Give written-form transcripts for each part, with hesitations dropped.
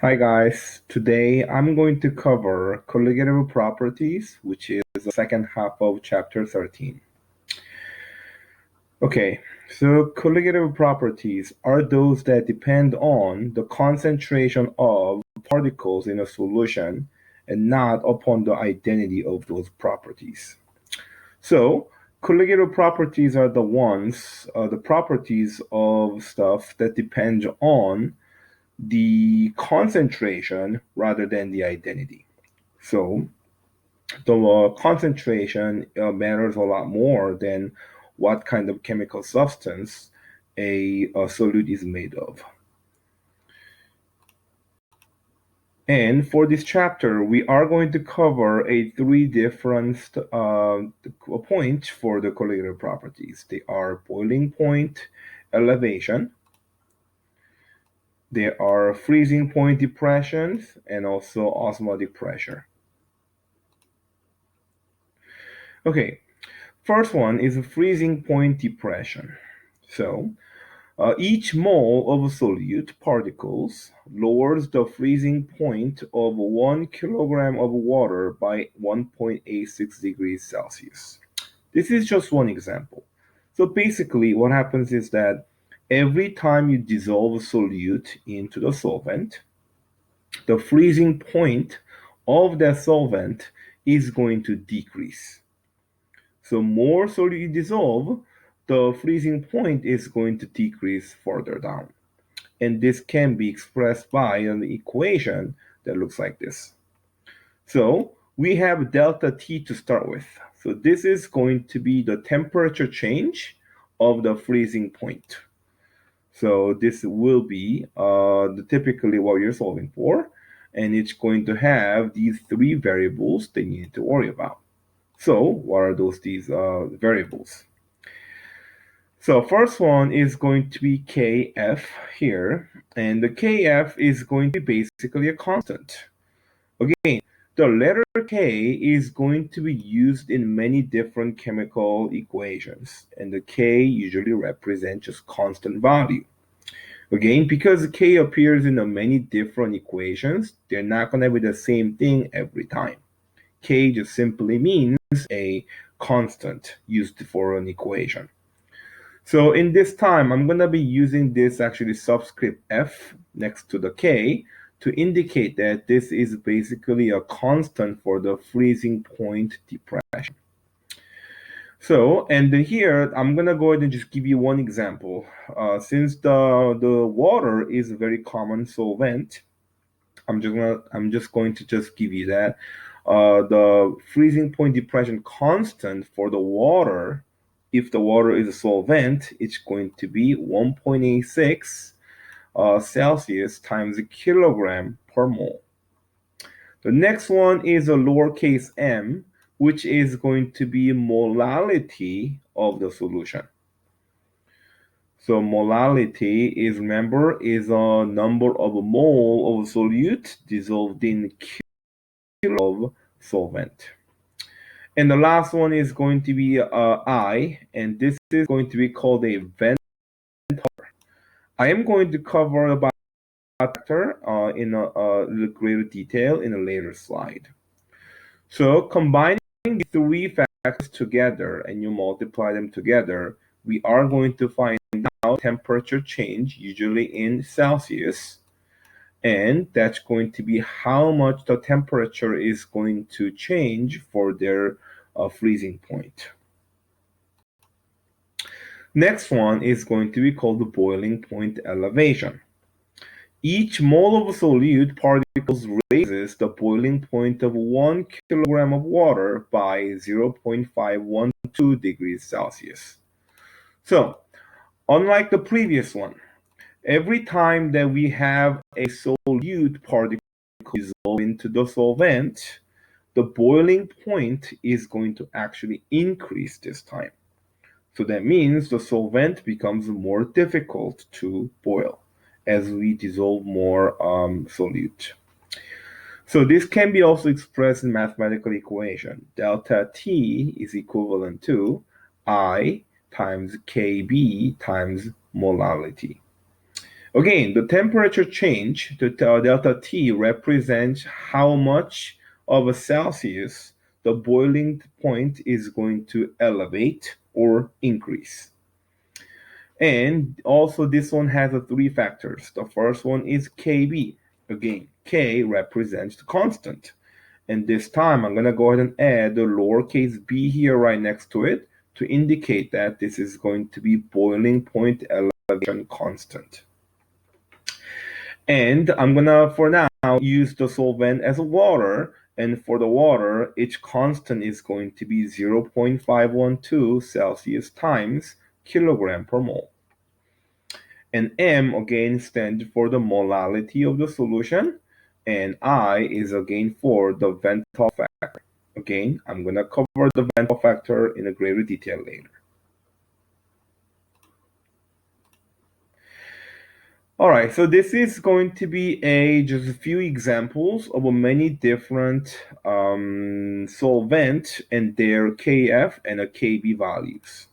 Hi guys, today I'm going to cover colligative properties, which is the second half of chapter 13. Okay, so colligative properties are those that depend on the concentration of particles in a solution and not upon the identity of those properties. So colligative properties are the properties of stuff that depend on the concentration rather than the identity. So the concentration matters a lot more than what kind of chemical substance a solute is made of. And for this chapter, we are going to cover three different points for the colligative properties. They are boiling point, elevation, there are freezing point depressions, and also osmotic pressure. Okay, first one is a freezing point depression. So, each mole of solute particles lowers the freezing point of 1 kilogram of water by 1.86 degrees Celsius. This is just one example. So basically, what happens is that every time you dissolve a solute into the solvent, the freezing point of that solvent is going to decrease. So more solute you dissolve, the freezing point is going to decrease further down. And this can be expressed by an equation that looks like this. So we have delta T to start with. So this is going to be the temperature change of the freezing point. So this will be typically what you're solving for. And it's going to have these three variables that you need to worry about. So what are these variables? So first one is going to be Kf here, and the Kf is going to be basically a constant. Again, the letter K is going to be used in many different chemical equations, and the K usually represents just constant value. Again, because K appears in many different equations, they're not going to be the same thing every time. K just simply means a constant used for an equation. So in this time, I'm going to be using this actually subscript F next to the K to indicate that this is basically a constant for the freezing point depression. So, and here, I'm going to go ahead and just give you one example. Since the water is a very common solvent, I'm just going to just give you that. The freezing point depression constant for the water, if the water is a solvent, it's going to be 1.86 Celsius times a kilogram per mole. The next one is a lowercase m, which is going to be molality of the solution. So molality is, remember, is a number of mole of solute dissolved in kilo of solvent. And the last one is going to be I, and this is going to be called a vent. I am going to cover about factor in a little greater detail in a later slide. So combining the three factors together and you multiply them together, we are going to find out temperature change, usually in Celsius, and that's going to be how much the temperature is going to change for their freezing point. Next one is going to be called the boiling point elevation. Each mole of solute particles raises the boiling point of 1 kilogram of water by 0.512 degrees Celsius. So, unlike the previous one, every time that we have a solute particle dissolve into the solvent, the boiling point is going to actually increase this time. So that means the solvent becomes more difficult to boil as we dissolve more solute. So this can be also expressed in mathematical equation. Delta T is equivalent to I times Kb times molality. Again, the temperature change, the delta T, represents how much of a Celsius the boiling point is going to elevate or increase. And also this one has three factors. The first one is KB. Again, K represents the constant. And this time I'm going to go ahead and add the lowercase b here right next to it to indicate that this is going to be boiling point elevation constant. And I'm going to, for now, use the solvent as water. And for the water, each constant is going to be 0.512 Celsius times kilogram per mole. And M again stands for the molality of the solution, and I is again for the Ventall factor. Again, I'm going to cover the Ventall factor in a greater detail later. All right, so this is going to be just a few examples of many different solvent and their Kf and Kb values.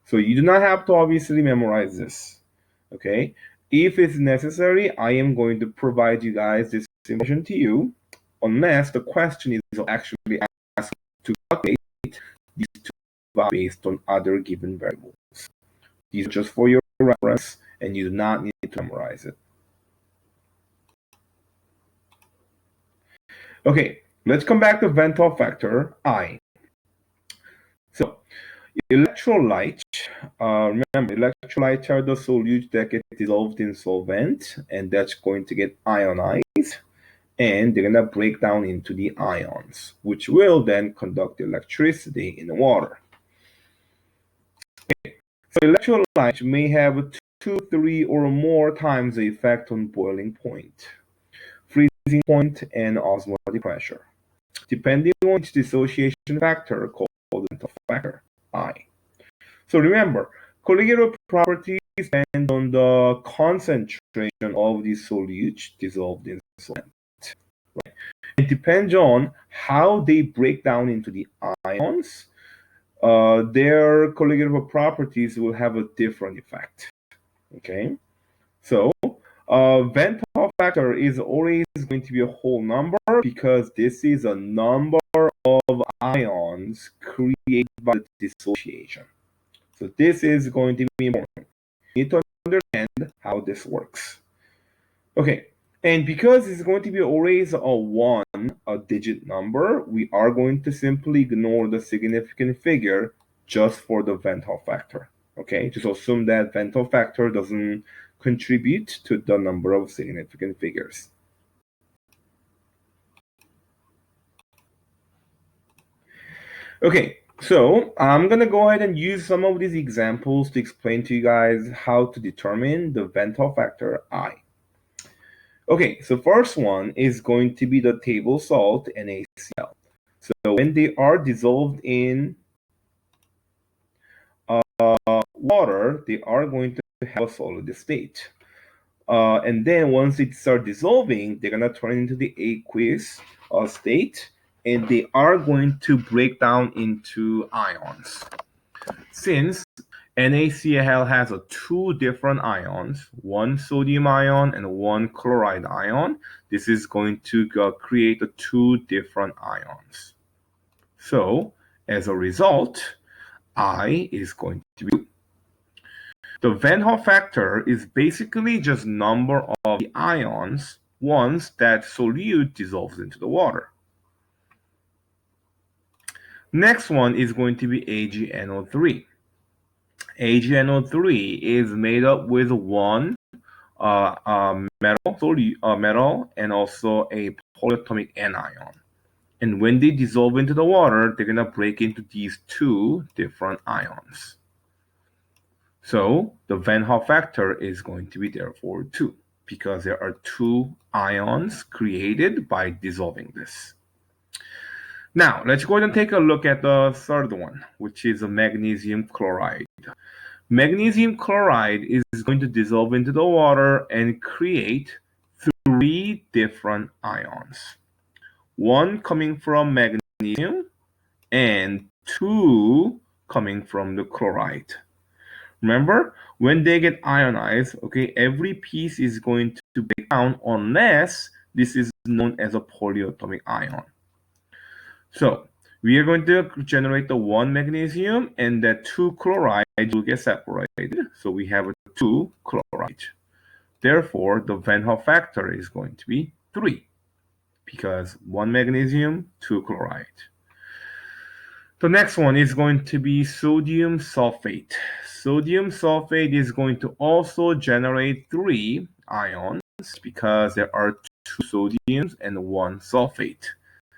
So you do not have to obviously memorize this, okay? If it's necessary, I am going to provide you guys this information to you, unless the question is actually asked to calculate these two values based on other given variables. These are just for your reference, and you do not need to memorize it. Okay, let's come back to Ventall factor I. So electrolyte, remember, electrolytes are the solutes that get dissolved in solvent, and that's going to get ionized, and they're going to break down into the ions, which will then conduct electricity in the water. Okay. So electrolytes may have 2, 3, or more times the effect on boiling point, freezing point, and osmotic pressure, depending on its dissociation factor called Ventall factor I. So remember, colligative properties depend on the concentration of the solute dissolved in solvent. Right? It depends on how they break down into the ions. Their colligative properties will have a different effect. Okay, so Ventall factor is always going to be a whole number because this is a number of ions created by the dissociation. So this is going to be important. You need to understand how this works. Okay, and because it's going to be always a digit number, we are going to simply ignore the significant figure just for the Ventall factor. Okay, just assume that Ventall factor doesn't contribute to the number of significant figures. Okay, so I'm going to go ahead and use some of these examples to explain to you guys how to determine the Ventall factor I. Okay, so first one is going to be the table salt NaCl. So when they are dissolved in water, they are going to have a solid state. And then once it starts dissolving, they're going to turn into the aqueous state, and they are going to break down into ions. Since NaCl has two different ions, one sodium ion and one chloride ion, this is going to create two different ions. So as a result, I is going to be the Van factor is basically just number of the ions once that solute dissolves into the water. Next one is going to be AgNO3. AgNO3 is made up with one metal and also a polyatomic anion. And when they dissolve into the water, they're going to break into these two different ions. So the Van factor is going to be therefore 2 because there are two ions created by dissolving this. Now, let's go ahead and take a look at the third one, which is a magnesium chloride. Magnesium chloride is going to dissolve into the water and create three different ions. One coming from magnesium and two coming from the chloride. Remember, when they get ionized, okay, every piece is going to break down unless this is known as a polyatomic ion. So we are going to generate the 1 magnesium and that 2 chloride will get separated. So we have a 2 chloride. Therefore, the Van Hoff factor is going to be 3 because 1 magnesium, 2 chloride. The next one is going to be sodium sulfate. Sodium sulfate is going to also generate 3 ions because there are 2 sodiums and 1 sulfate.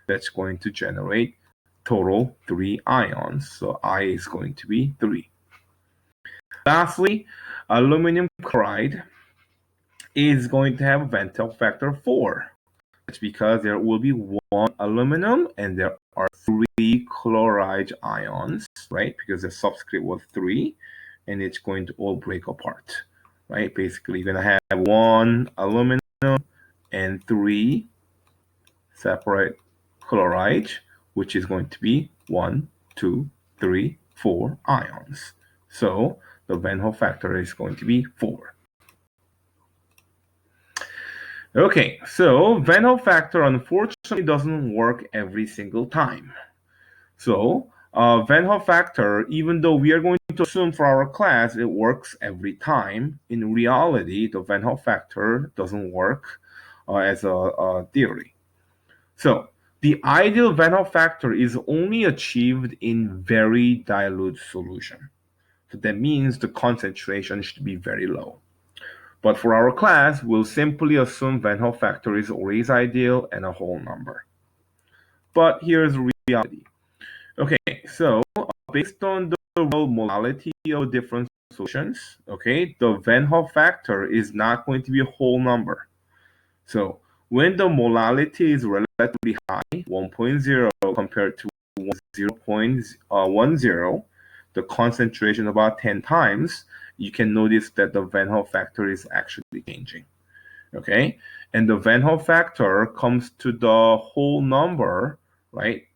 That's going to generate total 3 ions. So I is going to be 3. Lastly, aluminum chloride is going to have a Van Hoff factor 4. That's because there will be 1 aluminum and there are 3 chloride ions, right? Because the subscript was 3 and it's going to all break apart, right? Basically, you're going to have 1 aluminum and 3 separate chloride, which is going to be 1, 2, 3, 4 ions. So the Van Hoff factor is going to be 4. Okay, so Van Hoff factor unfortunately doesn't work every single time. So Van Hoff factor, even though we are going to assume for our class it works every time, in reality the Van Hoff factor doesn't work as a theory. So the ideal Van Hoff factor is only achieved in very dilute solution. So that means the concentration should be very low. But for our class, we'll simply assume Van Hoff factor is always ideal and a whole number. But here's reality. Okay, so based on the molality of different solutions, okay, the Van Hoff factor is not going to be a whole number. So when the molality is relatively high, 1.0 compared to 0.10, the concentration about 10 times, you can notice that the Van Hoff factor is actually changing. Okay, and the Van Hoff factor comes to the whole number, right?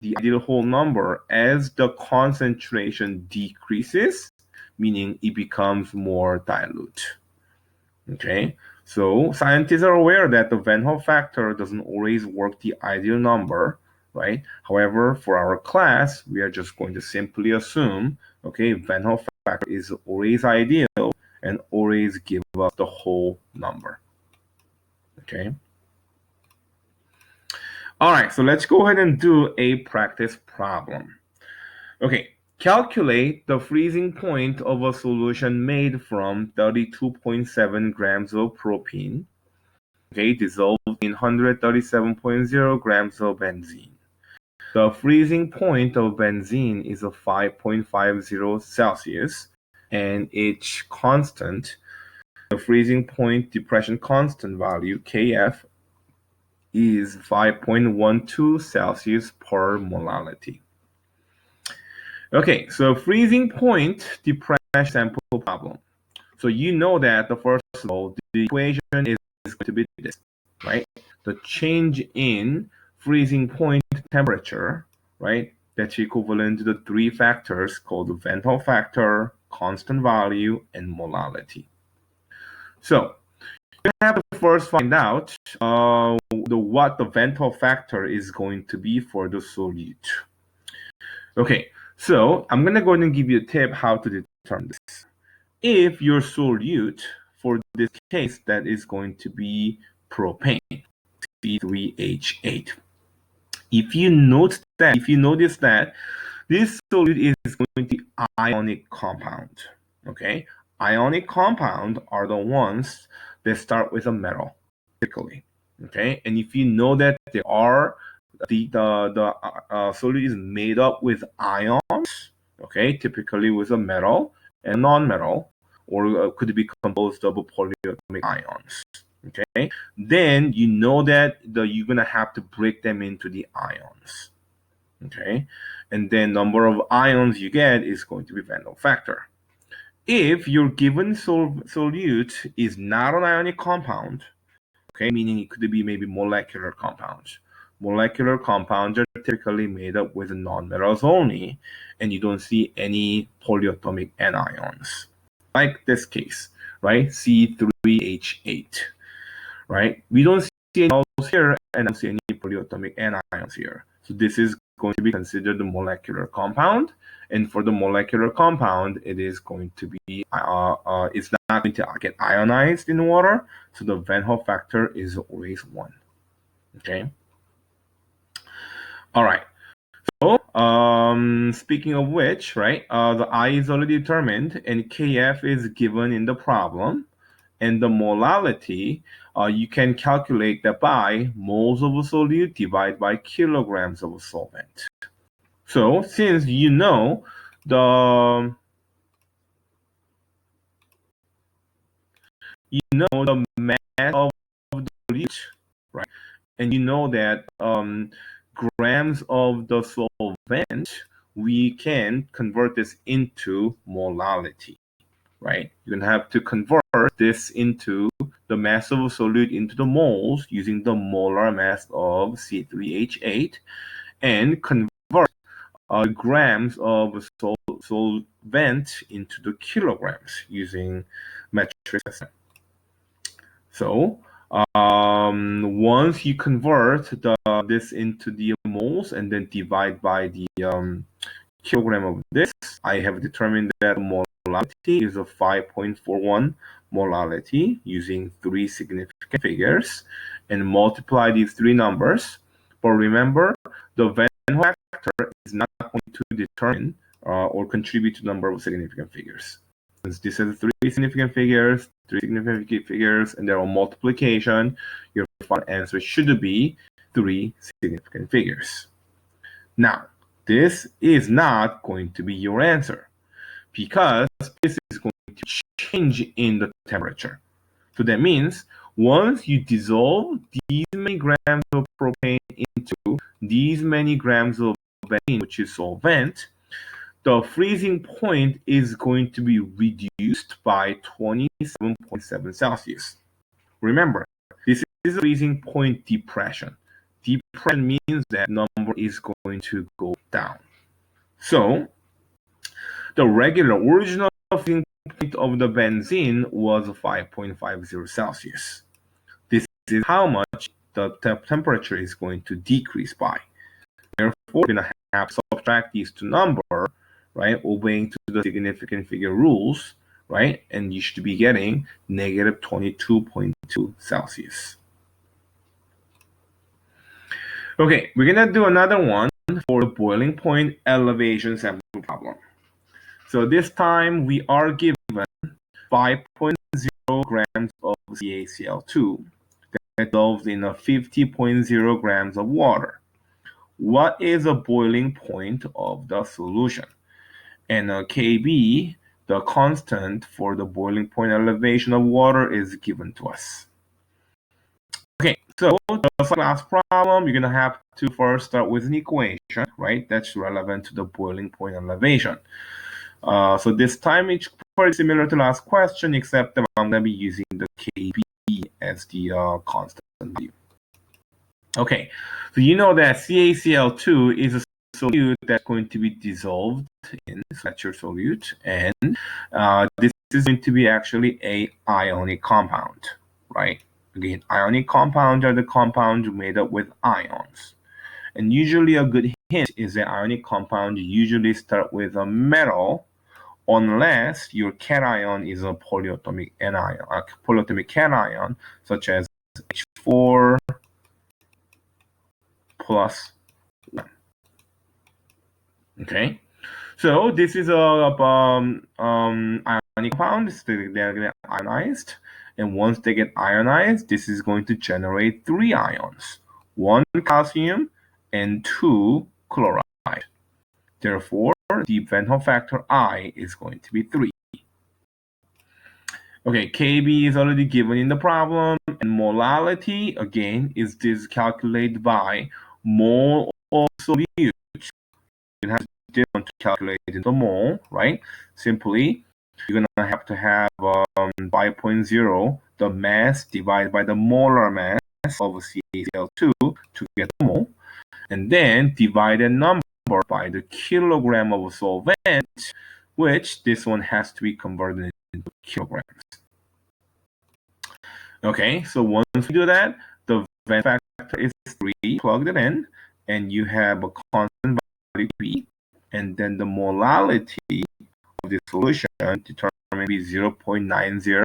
The ideal whole number as the concentration decreases, meaning it becomes more dilute. Okay, so scientists are aware that the Van Hoff factor doesn't always work the ideal number, right? However, for our class, we are just going to simply assume, okay, Van Hoff factor is always ideal and always give us the whole number. Okay. All right, so let's go ahead and do a practice problem. Okay, calculate the freezing point of a solution made from 32.7 grams of propene, okay, dissolved in 137.0 grams of benzene. The freezing point of benzene is a 5.50 Celsius, and its constant, the freezing point depression constant value, Kf, is 5.12 Celsius per molality. Okay, so freezing point depression sample problem. So you know that first of all, the equation is going to be this, right? The change in freezing point temperature, right? That's equivalent to the 3 factors called the Van Hoff factor, constant value, and molality. So you have to first find out what the Van Hoff factor is going to be for the solute. Okay, so I'm going to go ahead and give you a tip how to determine this. If your solute, for this case, that is going to be propane, C3H8. If you notice that this solute is going to be ionic compound, okay? Ionic compound are the ones that start with a metal, typically, okay? And if you know that there are the solute is made up with ions, okay, typically with a metal and non-metal, or could be composed of polyatomic ions. Okay, then you know that you're gonna have to break them into the ions. Okay, and then number of ions you get is going to be Van Hoff factor. If your given solute is not an ionic compound, okay, meaning it could be maybe molecular compounds. Molecular compounds are typically made up with non-metals only, and you don't see any polyatomic anions. like this case, right? C3H8, right? We don't see any malls here, and I don't see any polyatomic anions here. So this is going to be considered the molecular compound, and for the molecular compound, it is going to be it's not going to get ionized in water, so the Van Hoff factor is always 1. Okay. All right. So, speaking of which, right, the I is already determined, and Kf is given in the problem, and the molality, you can calculate that by moles of a solute divided by kilograms of a solvent. So, since the the mass of the solute, right, and you know that grams of the solvent, we can convert this into molality, right? You're going to have to convert this into the mass of a solute into the moles using the molar mass of C3H8 and convert grams of solvent into the kilograms using metric system. So once you convert this into the moles and then divide by the kilogram of this, I have determined that molality is a 5.41 molality using 3 significant figures and multiply these 3 numbers. But remember, the Van Hoff factor is not going to determine or contribute to the number of significant figures. Since this has 3 significant figures, 3 significant figures, and they're on multiplication, your final answer should be 3 significant figures. Now, this is not going to be your answer because this is going to change in the temperature. So that means once you dissolve these many grams of propane into these many grams of benzene, which is solvent, the freezing point is going to be reduced by 27.7 Celsius. Remember, this is a freezing point depression. Depression means that number is going to go down. So, the original freezing point of the benzene was 5.50 Celsius. This is how much the temperature is going to decrease by. Therefore, we're going to have to subtract these two numbers, right, obeying to the significant figure rules, right, and you should be getting negative 22.2 Celsius. Okay, we're going to do another one for the boiling point elevation sample problem. So this time we are given 5.0 grams of CaCl2 that dissolves in a 50.0 grams of water. What is a boiling point of the solution? And Kb, the constant for the boiling point elevation of water, is given to us. Okay, so just like last problem, you're going to have to first start with an equation, right, that's relevant to the boiling point elevation. So this time it's pretty similar to last question, except that I'm going to be using the Kb as the constant value. Okay, so you know that CaCl2 is a solute that's going to be dissolved in Fletcher solute, and this is going to be actually a ionic compound, right? Again, ionic compounds are the compounds made up with ions. And usually a good hint is that ionic compounds usually start with a metal unless your cation is a polyatomic anion, a polyatomic cation, such as H4 plus 1. Okay, so this is a ionic compound. They're going to ionized, and once they get ionized, this is going to generate 3 ions: 1 calcium and 2 chloride. Therefore, the Van Hoff factor I is going to be 3. Okay, Kb is already given in the problem, and molality, again, is this calculated by mole of solute. You have to calculate in the mole, right? Simply, you're going to have 5.0, the mass divided by the molar mass of CaCl2 to get the mole, and then divide the number by the kilogram of solvent, which this one has to be converted into kilograms. Okay, so once we do that, the vent factor is 3, plugged it in, and you have a constant value P, and then the molality of the solution determined to be 0.90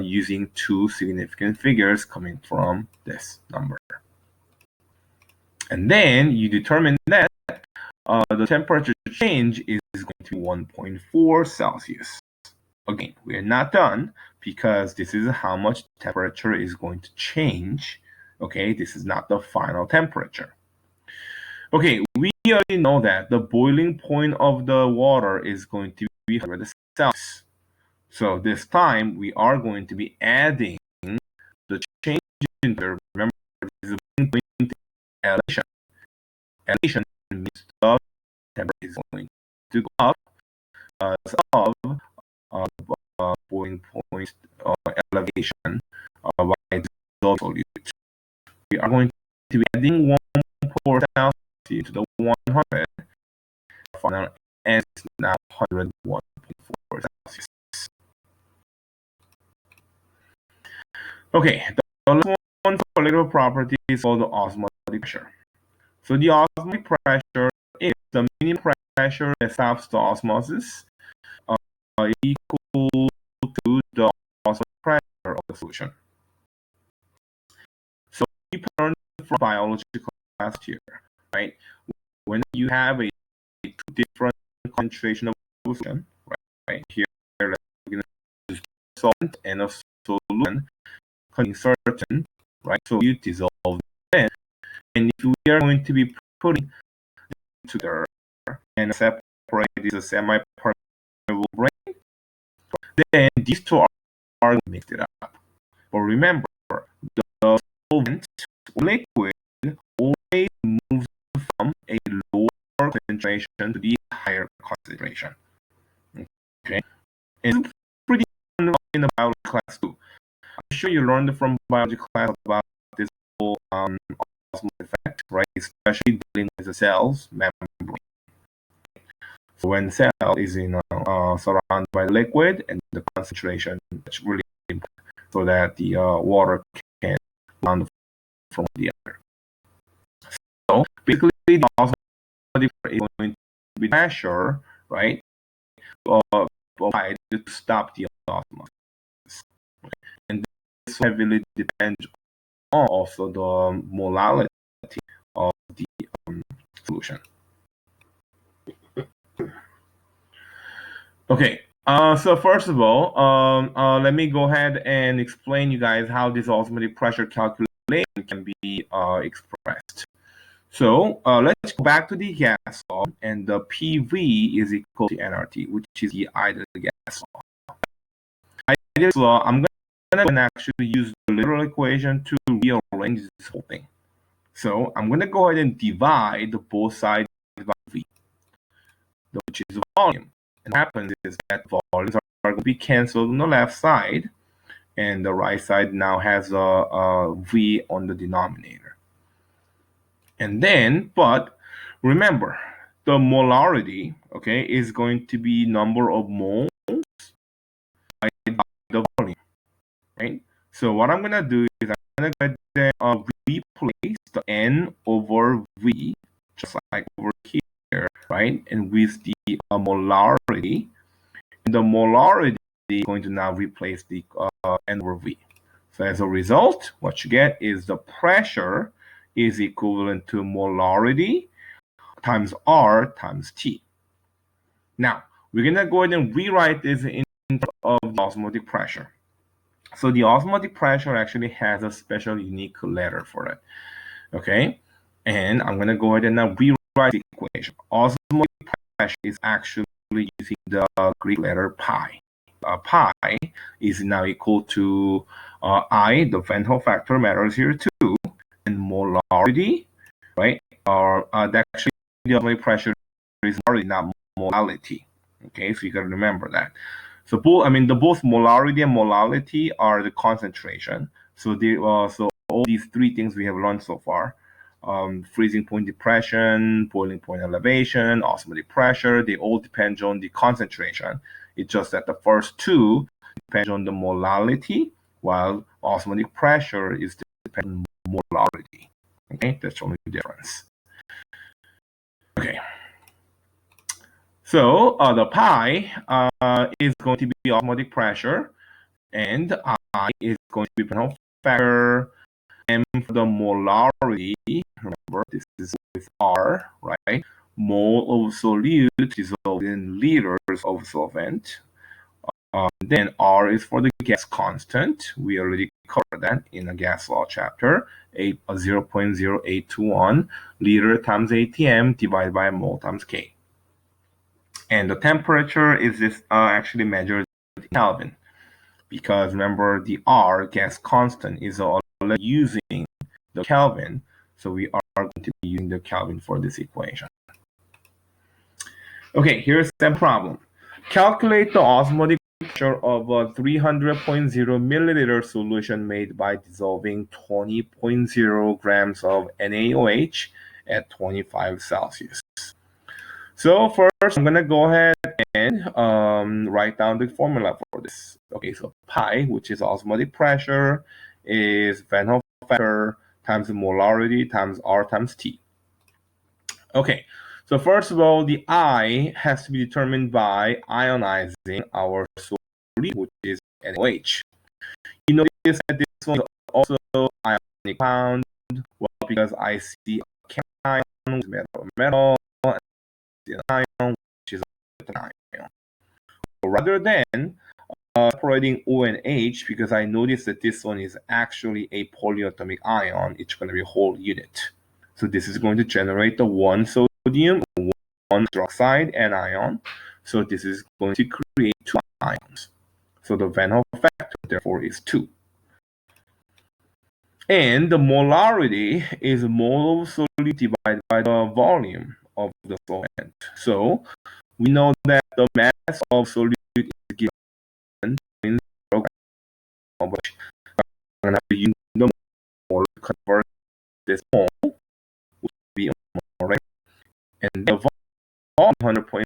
using two significant figures coming from this number. And then you determine that the temperature change is going to be 1.4 Celsius. Again, we are not done because this is how much temperature is going to change. Okay, this is not the final temperature. Okay, we already know that the boiling point of the water is going to be 100 Celsius. So this time we are going to be adding the change in temperature. Remember, this is a boiling point elevation. Elevation means the temperature is going to go up because of boiling point elevation by dissolved solute. We are going to be adding 1.4 Celsius to the 100. Final answer is now 101.4 Celsius. Okay, the last one for colligative property is called the osmotic pressure. So the osmotic pressure is the minimum pressure that stops the osmosis equal to the osmotic pressure of the solution. So we learned from biological class here, right? When you have a different concentration of solution, right? Here, we're going to use solvent and a solution containing certain, right? So you dissolve them, and if we are going to be putting together and separate this a semi-permeable grain, then these two are mixed it up. But remember, the solvent or liquid always moves from a lower concentration to the higher concentration. Okay, it's pretty fun in the biology class too. I'm sure you learned from biology class about this whole osmotic effect, right? Especially dealing with the cell's membrane. So when cell is surrounded by liquid and the concentration is really important so that the water can run from the other. So basically, the osmotic is going to be pressure, right? Applied to stop the osmosis, and this heavily depends on also the molality of the solution. Okay, so first of all, let me go ahead and explain you guys how this osmotic pressure calculation can be expressed. So let's go back to the gas law, and the PV is equal to nRT, which is the ideal gas law. Ideal law, I'm going to actually use the literal equation to rearrange this whole thing. So I'm going to go ahead and divide both sides by V, which is the volume. And what happens is that volumes are going to be canceled on the left side, and the right side now has a V on the denominator. And then, but remember, the molarity, okay, is going to be number of moles divided by the volume, right? So what I'm going to do is I'm going to replace the N over V, just like over here, right? And with the molarity, and the molarity is going to now replace the N over V. So as a result, what you get is the pressure is equivalent to molarity times R times T. Now, we're going to go ahead and rewrite this in terms of the osmotic pressure. So the osmotic pressure actually has a special unique letter for it. Okay? And I'm going to go ahead and now rewrite the equation. Osmotic pressure is actually using the Greek letter pi. Pi is now equal to I, the Van Hoff factor matters here too, and molarity, right? Actually, the osmotic pressure is molarity, not molality. Okay, so you got to remember that. So both molarity and molality are the concentration. So so all these three things we have learned so far: freezing point depression, boiling point elevation, osmotic pressure. They all depend on the concentration It's just that the first two depend on the molality, while osmotic pressure is dependent on molarity. Okay, that's only the difference. Okay. So the pi is going to be osmotic pressure, and I is going to be Reynolds factor, and for the molarity, remember this is with R, right? Mole of solute dissolved in liters of solvent. Then R is for the gas constant. We already covered that in a gas law chapter. 0.0821 liter times ATM divided by mole times K. And the temperature is this actually measured in Kelvin, because remember the R gas constant is already using the Kelvin, so we are going to be using the Kelvin for this equation. Okay, here's the problem. Calculate the osmotic pressure of a 300.0 milliliter solution made by dissolving 20.0 grams of NaOH at 25 Celsius. So first, I'm going to go ahead and write down the formula for this. Okay, so pi, which is osmotic pressure, is Van Hoff factor times the molarity times R times T. Okay, so first of all, the I has to be determined by ionizing our solute, which is NaOH. You notice that this one is also ionic bound, well, because I see a cation, metal, and an ion, which is an ion. So rather than separating O and H, because I noticed that this one is actually a polyatomic ion, it's going to be a whole unit. So this is going to generate the one sodium, one hydroxide anion. So this is going to create two ions. So the Van Hoff factor, therefore, is 2. And the molarity is mole of solute divided by the volume of the solvent. So we know that the mass of solute is given in 0 grams, but I'm going to have to use the mole to convert this mole, which will be a mole, right? And the volume 100.0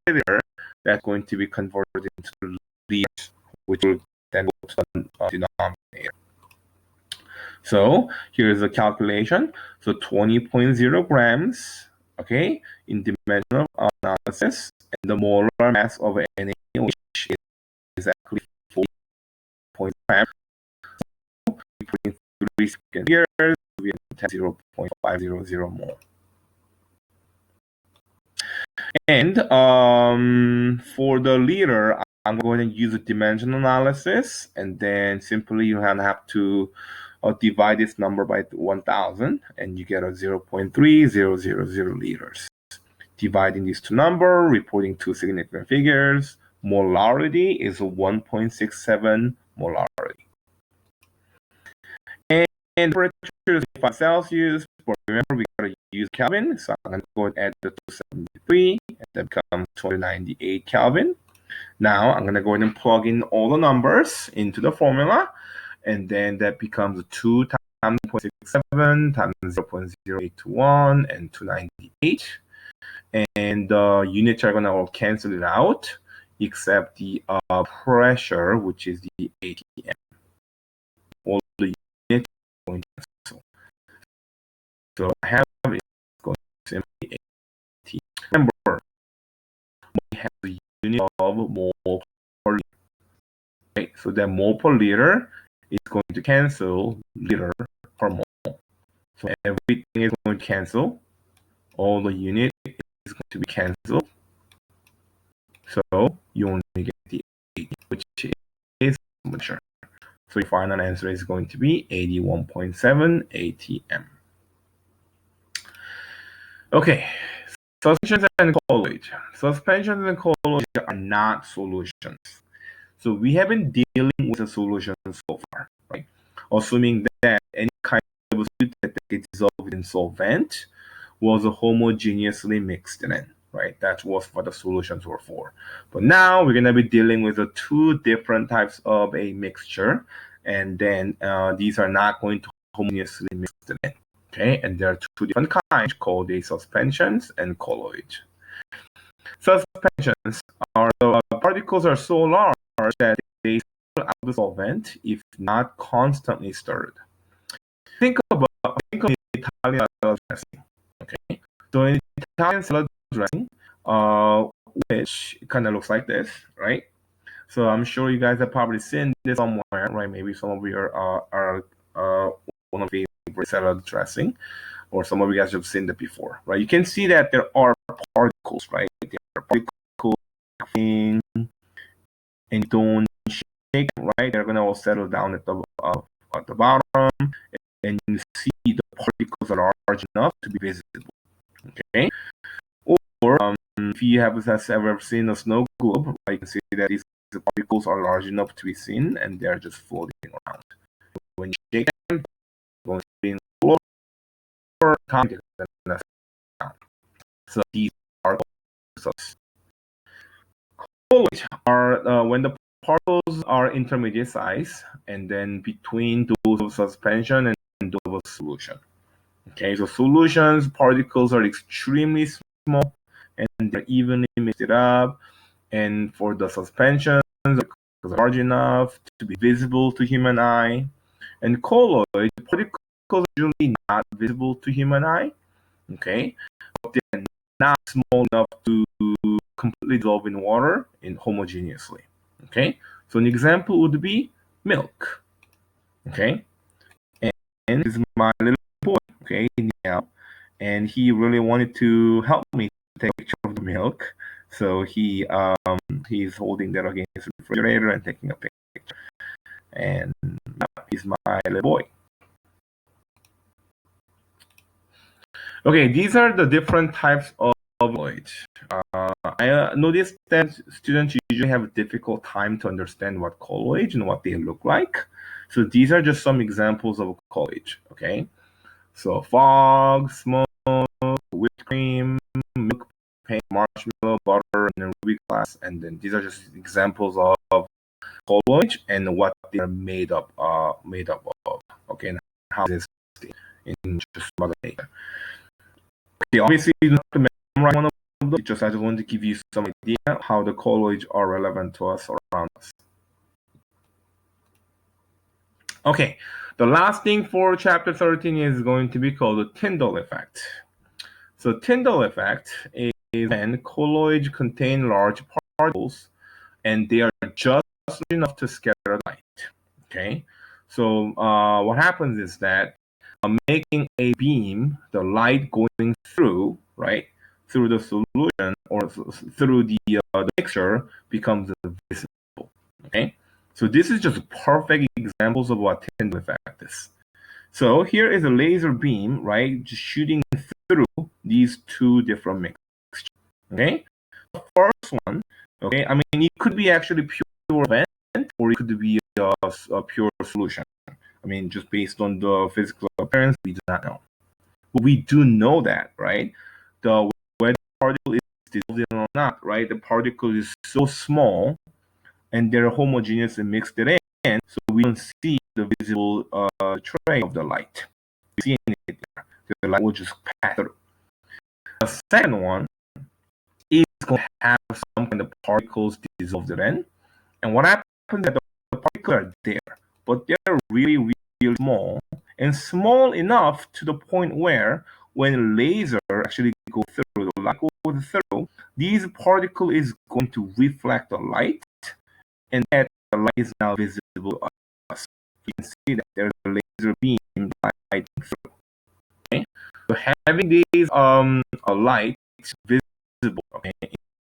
liter, that's going to be converted into liters, which will then go to the denominator. So here's the calculation. So 20.0 grams, okay, in dimensional analysis, and the molar mass of NaOH is exactly 40 grams. So we put in 3 seconds here, we have 0.500 mole. And for the liter, I'm going to use a dimensional analysis, and then simply you have to divide this number by 1,000, and you get a 0.3000 liters. Dividing these two numbers, reporting two significant figures. Molarity is 1.67 molarity. And temperature is 5 Celsius, but remember we gotta use Kelvin, so I'm gonna go and add the 273, and that becomes 298 Kelvin. Now I'm gonna go ahead and plug in all the numbers into the formula, and then that becomes 2 times 0.67 times 0.0821 and 298. And the units are gonna all cancel it out, except the pressure, which is the ATM. All the units are going to cancel. So I have is going to simply ATM. Remember, we have the unit of mole per liter. Okay, so that mole per liter is going to cancel liter per mole. So everything is going to cancel. All the unit is going to be cancelled. So you only get the 80, which is mature. So your final answer is going to be 81.7 ATM. Okay, suspensions and colloids. Suspensions and colloids are not solutions. So we have been dealing with a solution so far, right? Assuming that any kind of solute that gets dissolved in solvent was homogeneously mixed in, right? That was what the solutions were for. But now we're going to be dealing with the two different types of a mixture, and then these are not going to homogeneously mixed in, okay? And there are two different kinds called the suspensions and colloids. Suspensions are the particles are so large that they spill out the solvent if not constantly stirred. Think of the Italian salad dressing. Okay, so in Italian salad dressing, which kind of looks like this, right? So I'm sure you guys have probably seen this somewhere, right? Maybe some of you are one of your favorite salad dressing, or some of you guys have seen that before, right? You can see that there are particles, right? There are particles, and don't shake, right? They're gonna all settle down at the bottom, and you see the particles are large enough to be visible. Okay, or if you have ever seen a snow globe, right, you can see that these particles are large enough to be seen, and they're just floating around. When you shake them, they're going to be in the floor, time. So these are particles. Which are when the particles are intermediate size, and then between those of suspension and those of solution. Okay, so solutions particles are extremely small, and they're evenly mixed up. And for the suspensions, they're large enough to be visible to human eye. And colloid particles are usually not visible to human eye. Okay, but they're not small enough to completely dissolve in water homogeneously. Okay, so an example would be milk. Okay, and this is my little boy. Okay, now, and he really wanted to help me take a picture of the milk. So he's holding that against the refrigerator and taking a picture. And he's my little boy. Okay, these are the different types of colloids. I noticed that students usually have a difficult time to understand what colloids and what they look like. So these are just some examples of colloids. Okay, so fog, smoke, whipped cream, milk, paint, marshmallow, butter, and then ruby glass. And then these are just examples of colloids and what they are made up of. Okay, and how this in just Mother Nature. Okay, obviously you don't have to memorize one of those. I just want to give you some idea how the colloids are relevant to us around us. Okay, the last thing for chapter 13 is going to be called the Tyndall effect. So Tyndall effect is when colloids contain large particles and they are just large enough to scatter light. Okay, so what happens is that making a beam, the light going through, right, through the solution or through the mixture becomes visible. Okay, so this is just perfect examples of what Tyndall effect is. So here is a laser beam, right, just shooting through these two different mixtures. Okay, the first one, okay, I mean it could be actually pure vent or it could be a pure solution. I mean, just based on the physical appearance, we do not know. But we do know that, right? Whether the particle is dissolved or not, right? The particle is so small and they're homogeneous and mixed it in, so we don't see the visible trail of the light. We see it there. The light will just pass through. The second one is going to have some kind of particles dissolved in. And what happens is that the particles are there, but they're really, really small, and small enough to the point where when laser actually go through, the light goes through, these particle is going to reflect the light, and that the light is now visible to us. You can see that there's a laser beam lighting through. Okay, so having these lights visible, okay,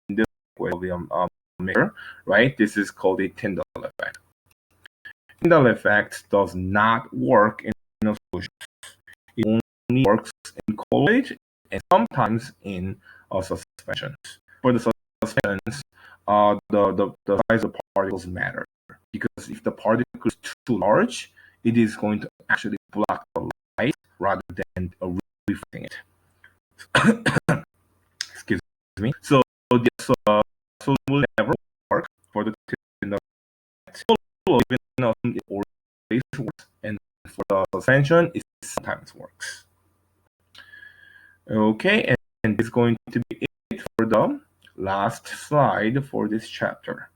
in this way of the mirror, right? This is called a Tyndall effect. Tyndall effect does not work in a solution. It only works in colloid and sometimes in suspensions. For the suspensions, the size of particles matter because if the particle is too large, it is going to actually block the light rather than reflecting it. Excuse me. So this will never work for the Tyndall effect. Even it always works, and for the suspension, it sometimes works. Okay, and this is going to be it for the last slide for this chapter.